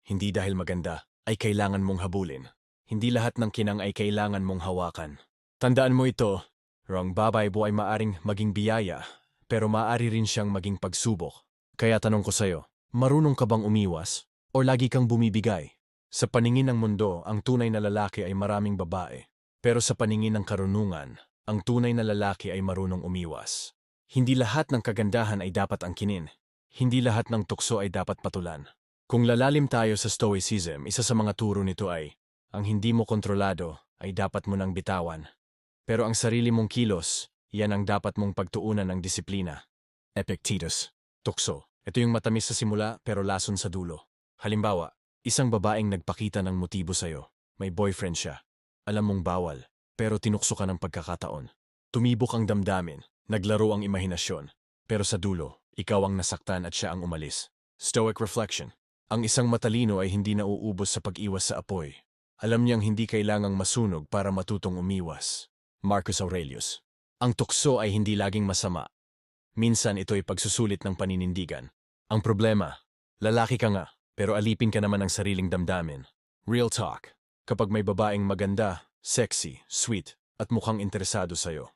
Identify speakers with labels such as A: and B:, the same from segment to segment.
A: Hindi dahil maganda ay kailangan mong habulin. Hindi lahat ng kinang ay kailangan mong hawakan. Tandaan mo ito, ang babae mo ay maaring maging biyaya, pero maaari rin siyang maging pagsubok. Kaya tanong ko sa'yo, marunong ka bang umiwas? O lagi kang bumibigay? Sa paningin ng mundo, ang tunay na lalaki ay maraming babae. Pero sa paningin ng karunungan, ang tunay na lalaki ay marunong umiwas. Hindi lahat ng kagandahan ay dapat angkinin. Hindi lahat ng tukso ay dapat patulan. Kung lalalim tayo sa Stoicism, isa sa mga turo nito ay, ang hindi mo kontrolado ay dapat mo nang bitawan. Pero ang sarili mong kilos, yan ang dapat mong pagtuunan ng disiplina. Epictetus. Tukso. Ito yung matamis sa simula pero lason sa dulo. Halimbawa, isang babaeng nagpakita ng motibo sa'yo. May boyfriend siya. Alam mong bawal, pero tinukso ka ng pagkakataon. Tumibok ang damdamin, naglaro ang imahinasyon. Pero sa dulo, ikaw ang nasaktan at siya ang umalis. Stoic reflection. Ang isang matalino ay hindi nauubos sa pag-iwas sa apoy. Alam niyang hindi kailangang masunog para matutong umiwas. Marcus Aurelius. Ang tukso ay hindi laging masama. Minsan ito ay pagsusulit ng paninindigan. Ang problema, lalaki ka nga, pero alipin ka naman ng sariling damdamin. Real talk. Kapag may babaeng maganda, sexy, sweet, at mukhang interesado sa'yo,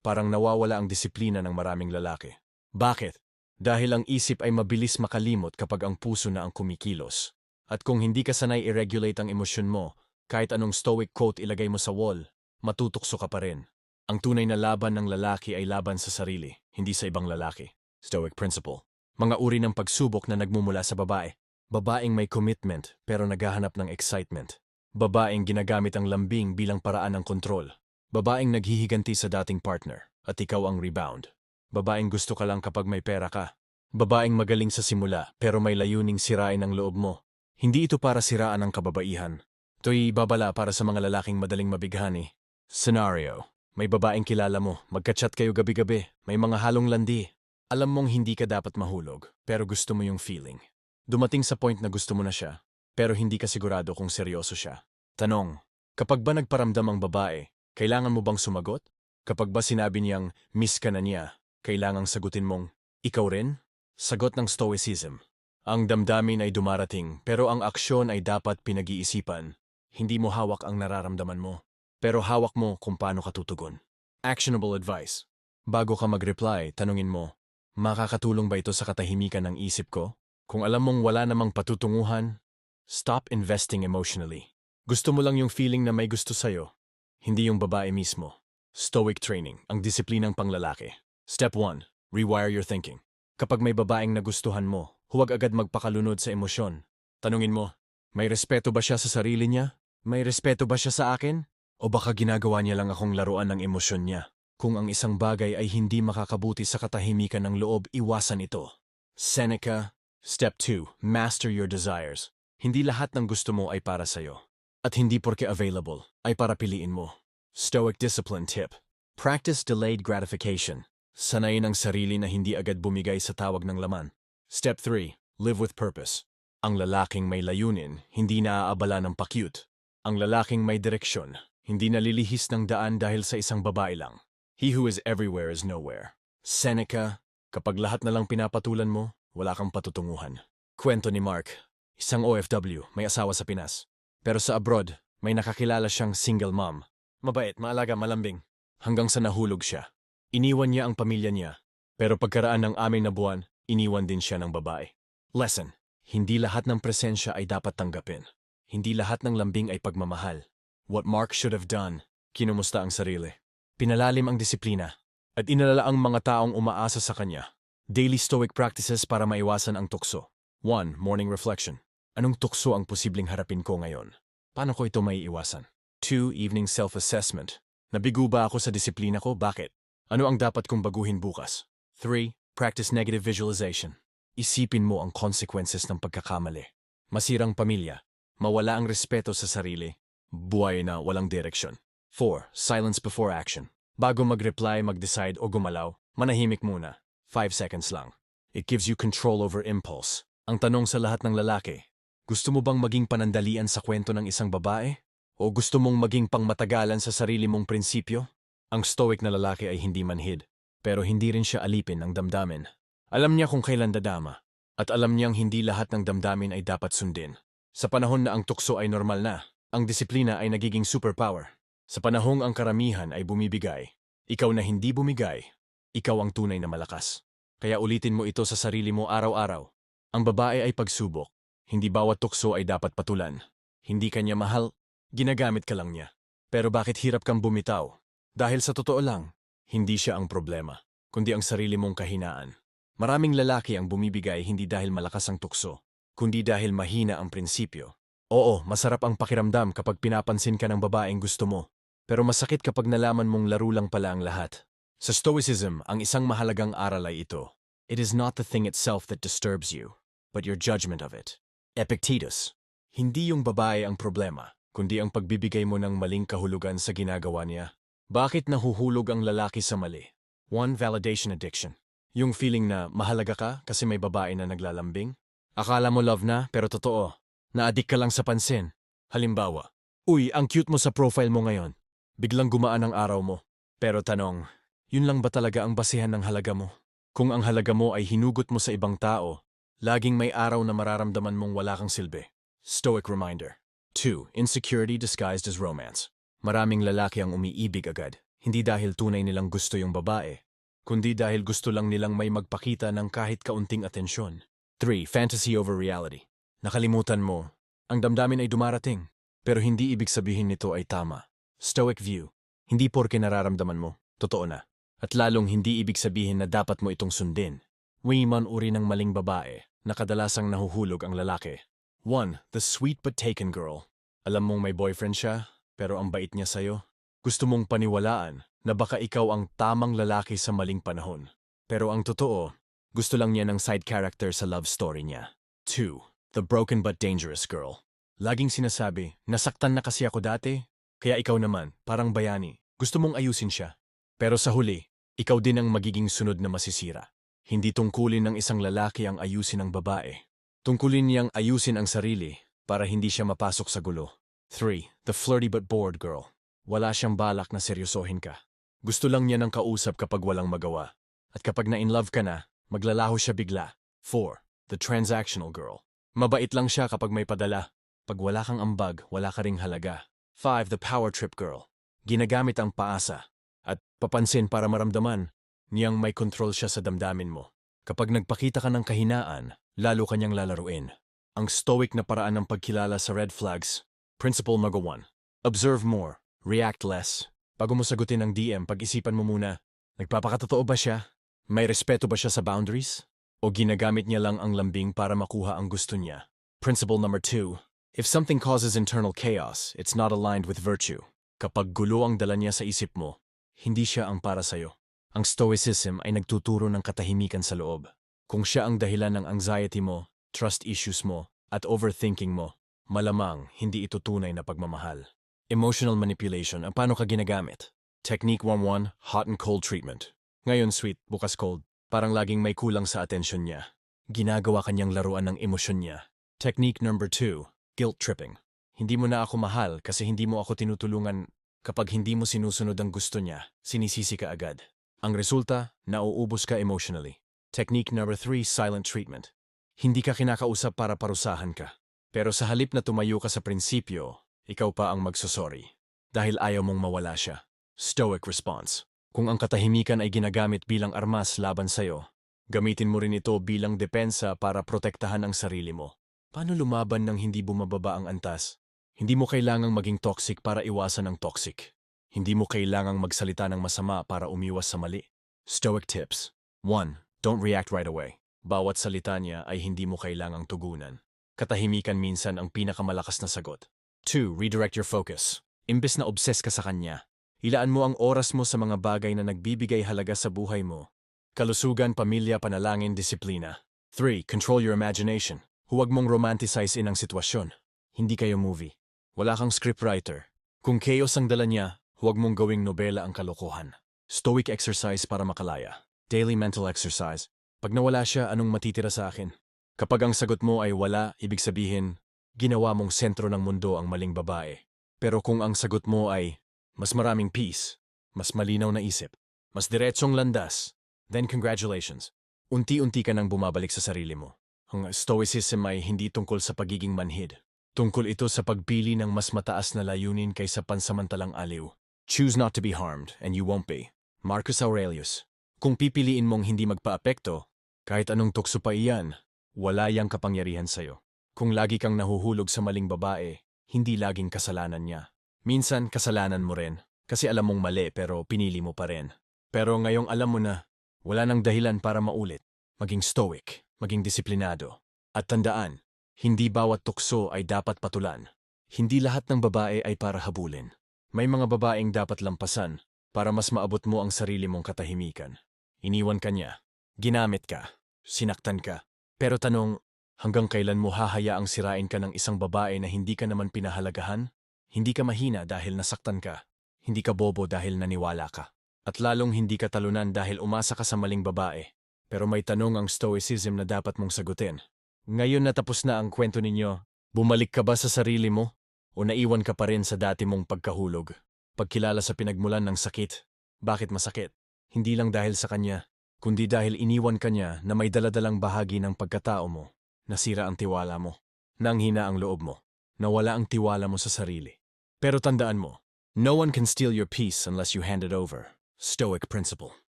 A: parang nawawala ang disiplina ng maraming lalaki. Bakit? Dahil ang isip ay mabilis makalimot kapag ang puso na ang kumikilos. At kung hindi ka sanay i-regulate ang emosyon mo, kahit anong stoic quote ilagay mo sa wall, matutukso ka pa rin. Ang tunay na laban ng lalaki ay laban sa sarili, hindi sa ibang lalaki. Stoic principle. Mga uri ng pagsubok na nagmumula sa babae. Babaeng may commitment pero naghahanap ng excitement. Babaeng ginagamit ang lambing bilang paraan ng kontrol. Babaeng naghihiganti sa dating partner at ikaw ang rebound. Babaeng gusto ka lang kapag may pera ka. Babaeng magaling sa simula pero may layuning sirain ang loob mo. Hindi ito para siraan ang kababaihan. Ito'y babala para sa mga lalaking madaling mabighani. Scenario. May babaeng kilala mo, magka-chat kayo gabi-gabi, may mga halong landi. Alam mong hindi ka dapat mahulog, pero gusto mo yung feeling. Dumating sa point na gusto mo na siya, pero hindi ka sigurado kung seryoso siya. Tanong, kapag ba nagparamdam ang babae, kailangan mo bang sumagot? Kapag ba sinabi niyang miss ka na niya, kailangang sagutin mong, ikaw rin? Sagot ng Stoicism. Ang damdamin ay dumarating, pero ang aksyon ay dapat pinag-iisipan. Hindi mo hawak ang nararamdaman mo, pero hawak mo kung paano ka tutugon. Actionable advice. Bago ka mag-reply, tanungin mo, makakatulong ba ito sa katahimikan ng isip ko? Kung alam mong wala namang patutunguhan, stop investing emotionally. Gusto mo lang yung feeling na may gusto sa'yo, hindi yung babae mismo. Stoic training, ang disiplinang panglalaki. Step 1. Rewire your thinking. Kapag may babaeng nagustuhan mo, huwag agad magpakalunod sa emosyon. Tanungin mo, may respeto ba siya sa sarili niya? May respeto ba siya sa akin? O baka ginagawa niya lang akong laruan ng emosyon niya? Kung ang isang bagay ay hindi makakabuti sa katahimikan ng loob, iwasan ito. Seneca. Step 2. Master your desires. Hindi lahat ng gusto mo ay para sa'yo. At hindi porke available ay para piliin mo. Stoic discipline tip. Practice delayed gratification. Sanayin ang sarili na hindi agad bumigay sa tawag ng laman. Step 3. Live with purpose. Ang lalaking may layunin, hindi naaabala ng pa-cute. Ang lalaking may direksyon, hindi nalilihis ng daan dahil sa isang babae lang. He who is everywhere is nowhere. Seneca, kapag lahat na lang pinapatulan mo, wala kang patutunguhan. Kwento ni Mark, isang OFW, may asawa sa Pinas. Pero sa abroad, may nakakilala siyang single mom. Mabait, maalaga, malambing. Hanggang sa nahulog siya. Iniwan niya ang pamilya niya, pero pagkaraan ng 6 na buwan, iniwan din siya ng babae. Lesson, hindi lahat ng presensya ay dapat tanggapin. Hindi lahat ng lambing ay pagmamahal. What Mark should have done, kinumusta ang sarili. Pinalalim ang disiplina, at inalala ang mga taong umaasa sa kanya. Daily stoic practices para maiwasan ang tukso. 1. Morning reflection. Anong tukso ang posibleng harapin ko ngayon? Paano ko ito maiiwasan? 2. Evening self-assessment. Nabigo ba ako sa disiplina ko? Bakit? Ano ang dapat kong baguhin bukas? 3. Practice negative visualization. Isipin mo ang consequences ng pagkakamali. Masirang pamilya, mawala ang respeto sa sarili, buhay na walang direksyon. 4. Silence before action. Bago mag-reply, mag-decide o gumalaw, manahimik muna. 5 seconds lang. It gives you control over impulse. Ang tanong sa lahat ng lalaki, gusto mo bang maging panandalian sa kwento ng isang babae? O gusto mong maging pangmatagalan sa sarili mong prinsipyo? Ang stoic na lalaki ay hindi manhid, pero hindi rin siya alipin ng damdamin. Alam niya kung kailan dadama, at alam niyang hindi lahat ng damdamin ay dapat sundin. Sa panahon na ang tukso ay normal na, ang disiplina ay nagiging superpower. Sa panahong ang karamihan ay bumibigay, ikaw na hindi bumigay, ikaw ang tunay na malakas. Kaya ulitin mo ito sa sarili mo araw-araw. Ang babae ay pagsubok. Hindi bawat tukso ay dapat patulan. Hindi kanya mahal, ginagamit ka lang niya. Pero bakit hirap kang bumitaw? Dahil sa totoo lang, hindi siya ang problema, kundi ang sarili mong kahinaan. Maraming lalaki ang bumibigay hindi dahil malakas ang tukso, kundi dahil mahina ang prinsipyo. Oo, masarap ang pakiramdam kapag pinapansin ka ng babaeng gusto mo. Pero masakit kapag nalaman mong laro lang pala ang lahat. Sa Stoicism, ang isang mahalagang aral ay ito. It is not the thing itself that disturbs you, but your judgment of it. Epictetus. Hindi yung babae ang problema, kundi ang pagbibigay mo ng maling kahulugan sa ginagawa niya. Bakit nahuhulog ang lalaki sa mali? 1. Validation addiction. Yung feeling na mahalaga ka kasi may babae na naglalambing? Akala mo love na, pero totoo. Na-addict ka lang sa pansin. Halimbawa, uy, ang cute mo sa profile mo ngayon. Biglang gumaan ang araw mo. Pero tanong, yun lang ba talaga ang basihan ng halaga mo? Kung ang halaga mo ay hinugot mo sa ibang tao, laging may araw na mararamdaman mong wala kang silbi. Stoic reminder. 2. Insecurity disguised as romance. Maraming lalaki ang umiibig agad, hindi dahil tunay nilang gusto yung babae, kundi dahil gusto lang nilang may magpakita ng kahit kaunting atensyon. 3. Fantasy over reality. Nakalimutan mo, ang damdamin ay dumarating, pero hindi ibig sabihin nito ay tama. Stoic view. Hindi porke nararamdaman mo, totoo na. At lalong hindi ibig sabihin na dapat mo itong sundin. Wayman uri ng maling babae na kadalasang nahuhulog ang lalaki. 1. The sweet but taken girl. Alam mong may boyfriend siya, pero ang bait niya sa'yo. Gusto mong paniwalaan na baka ikaw ang tamang lalaki sa maling panahon. Pero ang totoo, gusto lang niya ng side character sa love story niya. 2. The broken but dangerous girl. Laging sinasabi, nasaktan na kasi ako dati, kaya ikaw naman, parang bayani, gusto mong ayusin siya. Pero sa huli, ikaw din ang magiging sunod na masisira. Hindi tungkulin ng isang lalaki ang ayusin ng babae. Tungkulin niyang ayusin ang sarili para hindi siya mapasok sa gulo. 3. The flirty but bored girl. Wala siyang balak na seryosohin ka. Gusto lang niya ng kausap kapag walang magawa. At kapag na-in-love ka na, maglalaho siya bigla. 4. The transactional girl. Mabait lang siya kapag may padala. Pag wala kang ambag, wala ka ring halaga. 5. The power trip girl. Ginagamit ang paasa at papansin para maramdaman niyang may control siya sa damdamin mo. Kapag nagpakita ka ng kahinaan, lalo kanyang lalaruin. Ang stoic na paraan ng pagkilala sa red flags. Principle number 1. Observe more, react less. Bago mo sagutin ang DM, pag-isipan mo muna, nagpapakatotoo ba siya? May respeto ba siya sa boundaries? O ginagamit niya lang ang lambing para makuha ang gusto niya? Principle number 2. If something causes internal chaos, it's not aligned with virtue. Kapag gulo ang dala niya sa isip mo, hindi siya ang para sa'yo. Ang Stoicism ay nagtuturo ng katahimikan sa loob. Kung siya ang dahilan ng anxiety mo, trust issues mo, at overthinking mo, malamang hindi ito tunay na pagmamahal. Emotional manipulation, ang paano ka ginagamit? Technique 1-1, hot and cold treatment. Ngayon sweet, bukas cold. Parang laging may kulang sa atensyon niya. Ginagawa kanyang laruan ng emosyon niya. Technique number 2, guilt tripping. Hindi mo na ako mahal kasi hindi mo ako tinutulungan. Kapag hindi mo sinusunod ang gusto niya, sinisisi ka agad. Ang resulta, nauubos ka emotionally. Technique number 3, silent treatment. Hindi ka kinakausap para parusahan ka. Pero sa halip na tumayo ka sa prinsipyo, ikaw pa ang magsosorry. Dahil ayaw mong mawala siya. Stoic response. Kung ang katahimikan ay ginagamit bilang armas laban sa'yo, gamitin mo rin ito bilang depensa para protektahan ang sarili mo. Paano lumaban nang hindi bumababa ang antas? Hindi mo kailangang maging toxic para iwasan ang toxic. Hindi mo kailangang magsalita ng masama para umiwas sa mali. Stoic tips. 1. Don't react right away. Bawat salita niya ay hindi mo kailangang tugunan. Katahimikan minsan ang pinakamalakas na sagot. 2. Redirect your focus. Imbes na obses ka sa kanya, ilaan mo ang oras mo sa mga bagay na nagbibigay halaga sa buhay mo. Kalusugan, pamilya, panalangin, disiplina. 3. Control your imagination. Huwag mong romanticize-in ang sitwasyon. Hindi kayo movie. Wala kang scriptwriter. Kung chaos ang dala niya, huwag mong gawing nobela ang kalokohan. Stoic exercise para makalaya. Daily mental exercise. Pag nawala siya, anong matitira sa akin? Kapag ang sagot mo ay wala, ibig sabihin, ginawa mong sentro ng mundo ang maling babae. Pero kung ang sagot mo ay mas maraming peace, mas malinaw na isip, mas diretsong landas, then congratulations. Unti-unti ka nang bumabalik sa sarili mo. Ang Stoicism ay hindi tungkol sa pagiging manhid. Tungkol ito sa pagpili ng mas mataas na layunin kaysa pansamantalang aliw. Choose not to be harmed, and you won't be. Marcus Aurelius. Kung pipiliin mong hindi magpaapekto, kahit anong tukso pa iyan, wala yang kapangyarihan sa'yo. Kung lagi kang nahuhulog sa maling babae, hindi laging kasalanan niya. Minsan kasalanan mo rin, kasi alam mong mali pero pinili mo pa rin. Pero ngayong alam mo na, wala nang dahilan para maulit. Maging stoic, maging disiplinado. At tandaan, hindi bawat tukso ay dapat patulan. Hindi lahat ng babae ay para habulin. May mga babaeng dapat lampasan para mas maabot mo ang sarili mong katahimikan. Iniwan ka niya, ginamit ka, sinaktan ka. Pero tanong, hanggang kailan mo hahayaang sirain ka ng isang babae na hindi ka naman pinahalagahan? Hindi ka mahina dahil nasaktan ka. Hindi ka bobo dahil naniwala ka. At lalong hindi ka talunan dahil umasa ka sa maling babae. Pero may tanong ang stoicism na dapat mong sagutin. Ngayon na tapos na ang kwento ninyo, bumalik ka ba sa sarili mo? O naiwan ka pa rin sa dati mong pagkahulog? Pagkilala sa pinagmulan ng sakit. Bakit masakit? Hindi lang dahil sa kanya, kundi dahil iniwan ka niya na may daladalang bahagi ng pagkatao mo. Nasira ang tiwala mo. Nanghina ang loob mo. Nawala ang tiwala mo sa sarili. Pero tandaan mo, no one can steal your peace unless you hand it over. Stoic principle.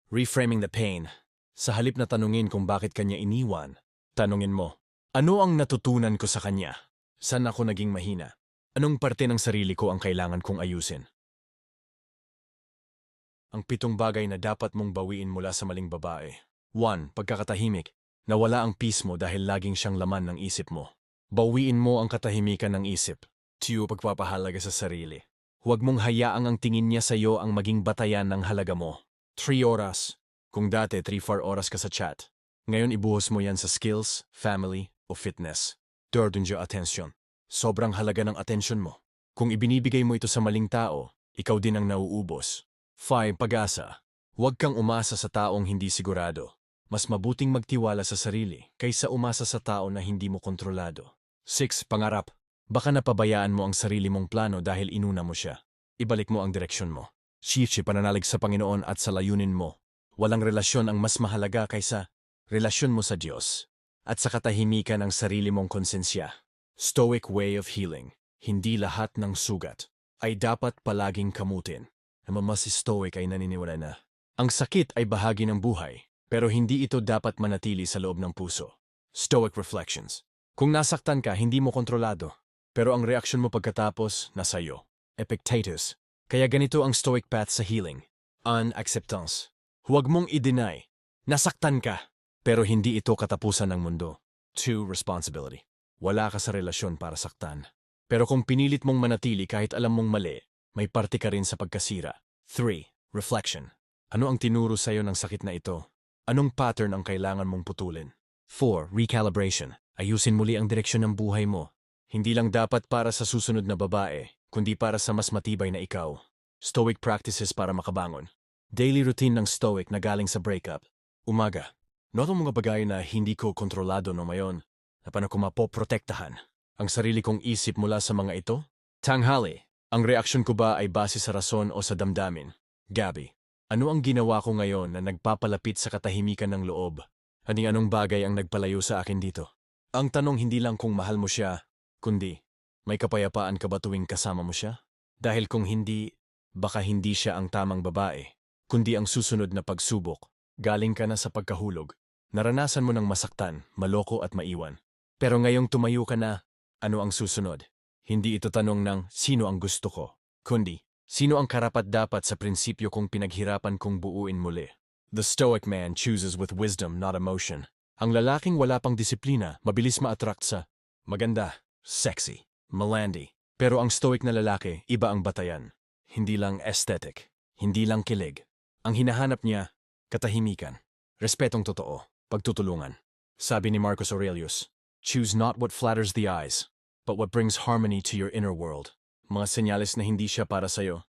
A: Reframing the pain. Sa halip na tanungin kung bakit kanya iniwan, tanungin mo, ano ang natutunan ko sa kanya? Saan ako naging mahina? Anong parte ng sarili ko ang kailangan kong ayusin? Ang 7 bagay na dapat mong bawiin mula sa maling babae. 1. Pagkakatahimik. Nawala ang peace mo dahil laging siyang laman ng isip mo. Bawiin mo ang katahimikan ng isip. 2. Pagpapahalaga sa sarili. Huwag mong hayaang ang tingin niya sa iyo ang maging batayan ng halaga mo. 3 oras. Kung dati 3-4 oras ka sa chat, ngayon ibuhos mo yan sa skills, family, o fitness. 4. Attention. Sobrang halaga ng atensyon mo. Kung ibinibigay mo ito sa maling tao, ikaw din ang nauubos. 5. Pag-asa. Huwag kang umasa sa taong hindi sigurado. Mas mabuting magtiwala sa sarili kaysa umasa sa tao na hindi mo kontrolado. 6. Pangarap. Baka napabayaan mo ang sarili mong plano dahil inuna mo siya. Ibalik mo ang direksyon mo. Shift pananalig sa Panginoon at sa layunin mo. Walang relasyon ang mas mahalaga kaysa relasyon mo sa Diyos at sa katahimikan ng sarili mong konsensya. Stoic way of healing. Hindi lahat ng sugat ay dapat palaging kamutin. Naman mas stoic ay naniniwala na ang sakit ay bahagi ng buhay, pero hindi ito dapat manatili sa loob ng puso. Stoic reflections. Kung nasaktan ka, hindi mo kontrolado, pero ang reaksyon mo pagkatapos, nasa iyo. Epictetus. Kaya ganito ang stoic path sa healing. Unacceptance. Huwag mong i-deny. Nasaktan ka, pero hindi ito katapusan ng mundo. 2. Responsibility. Wala ka sa relasyon para saktan. Pero kung pinilit mong manatili kahit alam mong mali, may parte ka rin sa pagkasira. 3. Reflection. Ano ang tinuro sa iyo ng sakit na ito? Anong pattern ang kailangan mong putulin? 4. Recalibration. Ayusin muli ang direksyon ng buhay mo. Hindi lang dapat para sa susunod na babae, kundi para sa mas matibay na ikaw. Stoic practices para makabangon. Daily routine ng stoic na galing sa breakup. Umaga. Noto mga bagay na hindi ko kontrolado no mayon. Na paano ko mapoprotektahan ang sarili kong isip mula sa mga ito? Tanghali. Ang reaksyon ko ba ay base sa rason o sa damdamin? Gabi. Ano ang ginawa ko ngayon na nagpapalapit sa katahimikan ng loob? Anong bagay ang nagpalayo sa akin dito? Ang tanong hindi lang kung mahal mo siya, kundi may kapayapaan ka ba tuwing kasama mo siya? Dahil kung hindi, baka hindi siya ang tamang babae, kundi ang susunod na pagsubok. Galing ka na sa pagkahulog. Naranasan mo ng masaktan, maloko at maiwan. Pero ngayong tumayo ka na, ano ang susunod? Hindi ito tanong ng sino ang gusto ko, kundi sino ang karapat-dapat sa prinsipyo kong pinaghirapan kong buuin muli. The stoic man chooses with wisdom, not emotion. Ang lalaking wala pang disiplina, mabilis ma-attract sa maganda, sexy, malandi. Pero ang stoic na lalaki, iba ang batayan. Hindi lang aesthetic, hindi lang kilig. Ang hinahanap niya, katahimikan, respetong totoo, pagtutulungan. Sabi ni Marcus Aurelius, choose not what flatters the eyes, but what brings harmony to your inner world. Mga senyales na hindi siya para sa'yo.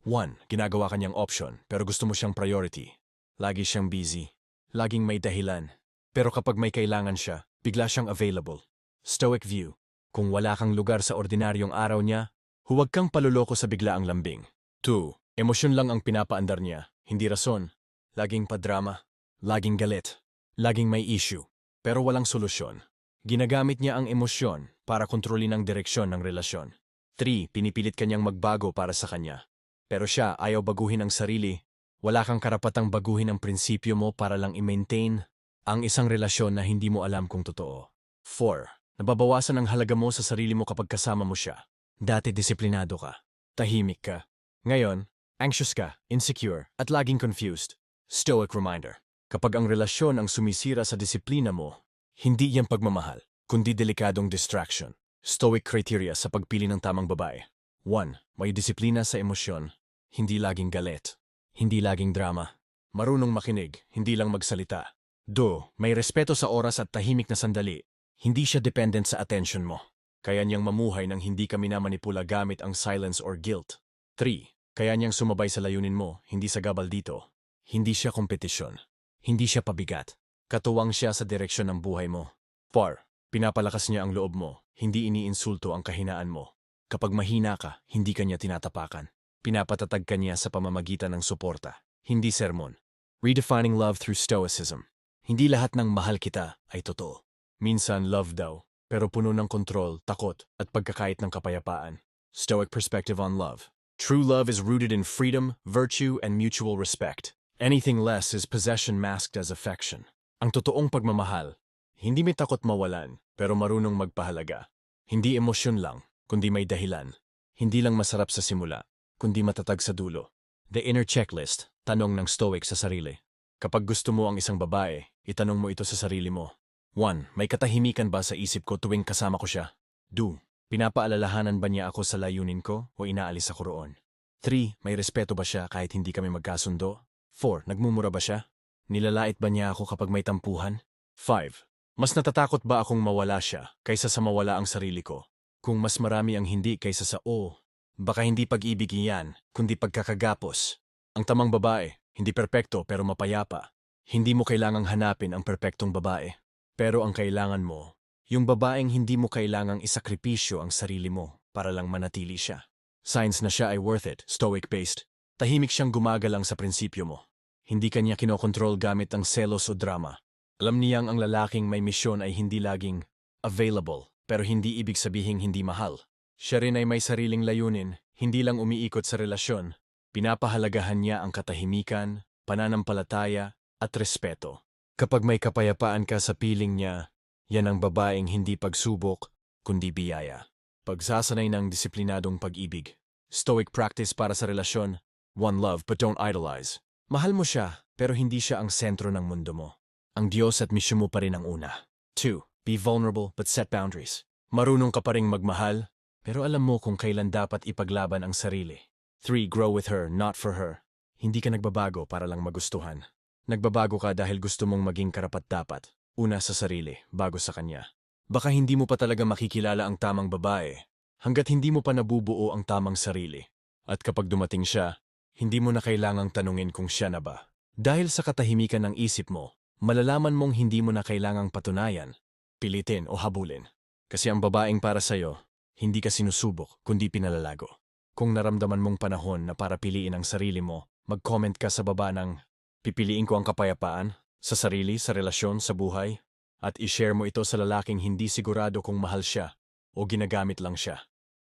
A: 1. Ginagawa kanyang option, pero gusto mo siyang priority. Lagi siyang busy. Laging may dahilan. Pero kapag may kailangan siya, bigla siyang available. Stoic view. Kung wala kang lugar sa ordinaryong araw niya, huwag kang paluloko sa biglaang lambing. 2. Emosyon lang ang pinapaandar niya, hindi rason. Laging padrama. Laging galit. Laging may issue. Pero walang solusyon. Ginagamit niya ang emosyon para kontrolin ang direksyon ng relasyon. 3. Pinipilit kanyang magbago para sa kanya. Pero siya ayaw baguhin ang sarili. Wala kang karapatang baguhin ang prinsipyo mo para lang i-maintain ang isang relasyon na hindi mo alam kung totoo. 4. Nababawasan ang halaga mo sa sarili mo kapag kasama mo siya. Dati disiplinado ka. Tahimik ka. Ngayon, anxious ka, insecure, at laging confused. Stoic reminder. Kapag ang relasyon ang sumisira sa disiplina mo, hindi yan pagmamahal, kundi delikadong distraction. Stoic criteria sa pagpili ng tamang babae. 1. May disiplina sa emosyon. Hindi laging galit. Hindi laging drama. Marunong makinig, hindi lang magsalita. 2. May respeto sa oras at tahimik na sandali. Hindi siya dependent sa attention mo. Kaya niyang mamuhay nang hindi ka minamanipula gamit ang silence or guilt. 3. Kaya niyang sumabay sa layunin mo, hindi sa gabal dito. Hindi siya kompetisyon. Hindi siya pabigat. Katuwang siya sa direksyon ng buhay mo. 4. Pinapalakas niya ang loob mo, hindi iniinsulto ang kahinaan mo. Kapag mahina ka, hindi ka niya tinatapakan. Pinapatatag ka niya sa pamamagitan ng suporta, hindi sermon. Redefining love through stoicism. Hindi lahat ng mahal kita ay totoo. Minsan love daw, pero puno ng kontrol, takot, at pagkakait ng kapayapaan. Stoic perspective on love. True love is rooted in freedom, virtue, and mutual respect. Anything less is possession masked as affection. Ang totoong pagmamahal, hindi may takot mawalan, pero marunong magpahalaga. Hindi emosyon lang, kundi may dahilan. Hindi lang masarap sa simula, kundi matatag sa dulo. The inner checklist, tanong ng Stoic sa sarili. Kapag gusto mo ang isang babae, itanong mo ito sa sarili mo. 1. May katahimikan ba sa isip ko tuwing kasama ko siya? 2. Pinapaalalahanan ba niya ako sa layunin ko o inaalis ako roon? 3. May respeto ba siya kahit hindi kami magkasundo? 4. Nagmumura ba siya? Nilalait ba niya ako kapag may tampuhan? 5. Mas natatakot ba akong mawala siya kaysa sa mawala ang sarili ko? Kung mas marami ang hindi kaysa sa o, baka hindi pag-ibig iyan, kundi pagkakagapos. Ang tamang babae, hindi perpekto pero mapayapa. Hindi mo kailangang hanapin ang perpektong babae. Pero ang kailangan mo, yung babaeng hindi mo kailangang isakripisyo ang sarili mo para lang manatili siya. Signs na siya ay worth it, stoic-based. Tahimik siyang gumagalang sa prinsipyo mo. Hindi kanya kinokontrol gamit ang selos o drama. Alam niyang ang lalaking may misyon ay hindi laging available, pero hindi ibig sabihing hindi mahal. Siya rin ay may sariling layunin, hindi lang umiikot sa relasyon. Pinapahalagahan niya ang katahimikan, pananampalataya, at respeto. Kapag may kapayapaan ka sa piling niya, yan ang babaeng hindi pagsubok, kundi biyaya. Pagsasanay ng disiplinadong pag-ibig. Stoic practice para sa relasyon. 1. Love but don't idolize. Mahal mo siya, pero hindi siya ang sentro ng mundo mo. Ang Diyos at misyon mo pa rin ang una. 2. Be vulnerable but set boundaries. Marunong ka pa ring magmahal, pero alam mo kung kailan dapat ipaglaban ang sarili. 3. Grow with her, not for her. Hindi ka nagbabago para lang magustuhan. Nagbabago ka dahil gusto mong maging karapat-dapat. Una sa sarili, bago sa kanya. Baka hindi mo pa talaga makikilala ang tamang babae hanggat hindi mo pa nabubuo ang tamang sarili. At kapag dumating siya, hindi mo na kailangang tanungin kung siya na ba. Dahil sa katahimikan ng isip mo, malalaman mong hindi mo na kailangang patunayan, pilitin o habulin. Kasi ang babaeng para sa'yo, hindi ka sinusubok kundi pinalalago. Kung naramdaman mong panahon na para piliin ang sarili mo, mag-comment ka sa baba ng pipiliin ko ang kapayapaan, sa sarili, sa relasyon, sa buhay, at i-share mo ito sa lalaking hindi sigurado kung mahal siya o ginagamit lang siya.